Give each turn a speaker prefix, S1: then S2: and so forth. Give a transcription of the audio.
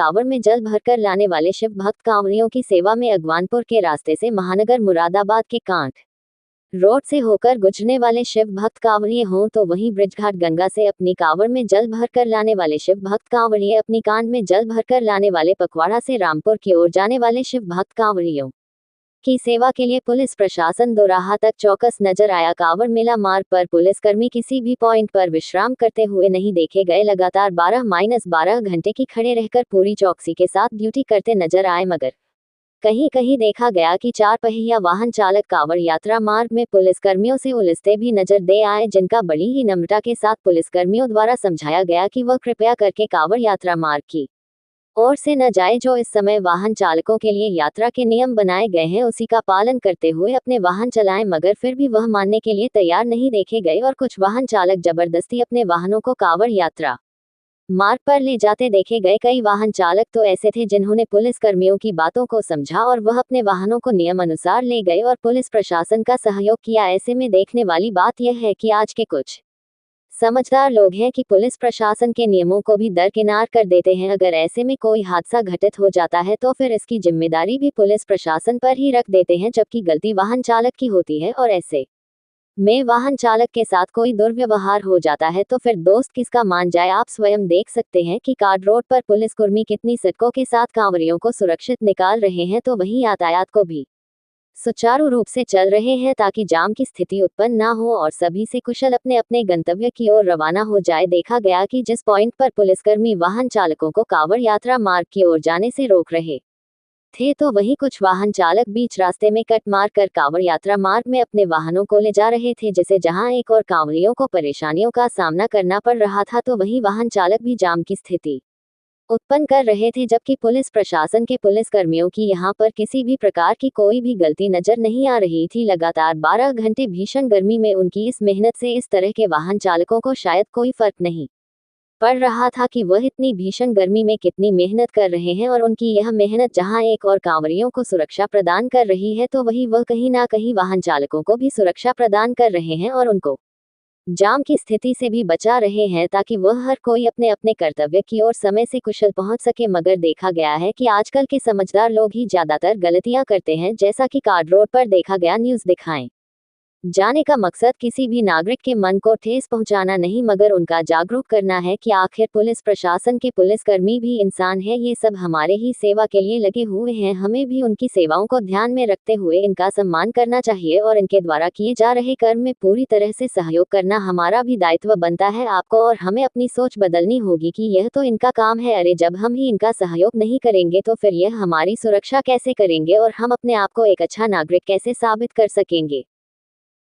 S1: कांवड़ में जल भरकर लाने वाले शिव भक्त कांवड़ियों की सेवा में अगवानपुर के रास्ते से महानगर मुरादाबाद के कांठ रोड से होकर गुजरने वाले शिव भक्त कांवड़िए हों तो वहीं ब्रिजघाट गंगा से अपनी कांवड़ में जल भरकर लाने वाले शिव भक्त कांवड़िए अपनी कांड में जल भरकर लाने वाले पकवाड़ा से रामपुर की ओर जाने वाले शिव भक्त कांवड़ियों की सेवा के लिए पुलिस प्रशासन दोराहा तक चौकस नजर आया। कांवड़ मेला मार्ग पर पुलिसकर्मी किसी भी पॉइंट पर विश्राम करते हुए नहीं देखे गए। लगातार 12-12 घंटे की खड़े रहकर पूरी चौकसी के साथ ड्यूटी करते नजर आए, मगर कहीं कहीं देखा गया कि 4 पहिया वाहन चालक कांवड़ यात्रा मार्ग में पुलिसकर्मियों से उलझते भी नजर दे आए, जिनका बड़ी ही नम्रता के साथ पुलिसकर्मियों द्वारा समझाया गया कि वह कृपया करके कांवड़ यात्रा मार्ग की ओर से न जाए। जो इस समय वाहन चालकों के लिए यात्रा के नियम बनाए गए हैं उसी का पालन करते हुए अपने वाहन चलाएं, मगर फिर भी वह मानने के लिए तैयार नहीं देखे गए और कुछ वाहन चालक जबरदस्ती अपने वाहनों को कांवड़ यात्रा मार्ग पर ले जाते देखे गए। कई वाहन चालक तो ऐसे थे जिन्होंने पुलिस कर्मियों की बातों को समझा और वह अपने वाहनों को नियम अनुसार ले गए और पुलिस प्रशासन का सहयोग किया। ऐसे में देखने वाली बात यह है कि आज के कुछ समझदार लोग हैं कि पुलिस प्रशासन के नियमों को भी दरकिनार कर देते हैं। अगर ऐसे में कोई हादसा घटित हो जाता है तो फिर इसकी जिम्मेदारी भी पुलिस प्रशासन पर ही रख देते हैं, जबकि गलती वाहन चालक की होती है। और ऐसे में वाहन चालक के साथ कोई दुर्व्यवहार हो जाता है तो फिर दोस्त किसका मान जाए। आप स्वयं देख सकते हैं कि कार्ड रोड पर पुलिसकर्मी कितनी सटकों के साथ कांवड़ियों को सुरक्षित निकाल रहे हैं, तो वहीं यातायात को भी सुचारू रूप से चल रहे हैं ताकि जाम की स्थिति उत्पन्न ना हो और सभी से कुशल अपने अपने गंतव्य की ओर रवाना हो जाए। देखा गया कि जिस पॉइंट पर पुलिसकर्मी वाहन चालकों को कांवड़ यात्रा मार्ग की ओर जाने से रोक रहे थे, तो वहीं कुछ वाहन चालक बीच रास्ते में कट मार कर कांवड़ यात्रा मार्ग में अपने वाहनों को ले जा रहे थे, जिसे जहां एक और कांवड़ियों को परेशानियों का सामना करना पड़ रहा था, तो वहीं वाहन चालक भी जाम की स्थिति उत्पन्न कर रहे थे। जबकि पुलिस प्रशासन के पुलिसकर्मियों की यहां पर किसी भी प्रकार की कोई भी गलती नजर नहीं आ रही थी। लगातार 12 घंटे भीषण गर्मी में उनकी इस मेहनत से इस तरह के वाहन चालकों को शायद कोई फर्क नहीं पड़ रहा था कि वह इतनी भीषण गर्मी में कितनी मेहनत कर रहे हैं, और उनकी यह मेहनत जहां एक और कांवड़ियों को सुरक्षा प्रदान कर रही है, तो वही वह कहीं ना कहीं वाहन चालकों को भी सुरक्षा प्रदान कर रहे हैं और उनको जाम की स्थिति से भी बचा रहे हैं, ताकि वह हर कोई अपने अपने कर्तव्य की ओर समय से कुशल पहुंच सके। मगर देखा गया है कि आजकल के समझदार लोग ही ज्यादातर गलतियां करते हैं, जैसा कि कार्ड रोड पर देखा गया। न्यूज़ दिखाएं जाने का मकसद किसी भी नागरिक के मन को ठेस पहुंचाना नहीं, मगर उनका जागरूक करना है कि आखिर पुलिस प्रशासन के पुलिसकर्मी भी इंसान हैं। ये सब हमारे ही सेवा के लिए लगे हुए हैं, हमें भी उनकी सेवाओं को ध्यान में रखते हुए इनका सम्मान करना चाहिए और इनके द्वारा किए जा रहे कर्म में पूरी तरह से सहयोग करना हमारा भी दायित्व बनता है। आपको और हमें अपनी सोच बदलनी होगी कि यह तो इनका काम है, अरे जब हम ही इनका सहयोग नहीं करेंगे तो फिर यह हमारी सुरक्षा कैसे करेंगे और हम अपने आप को एक अच्छा नागरिक कैसे साबित कर सकेंगे।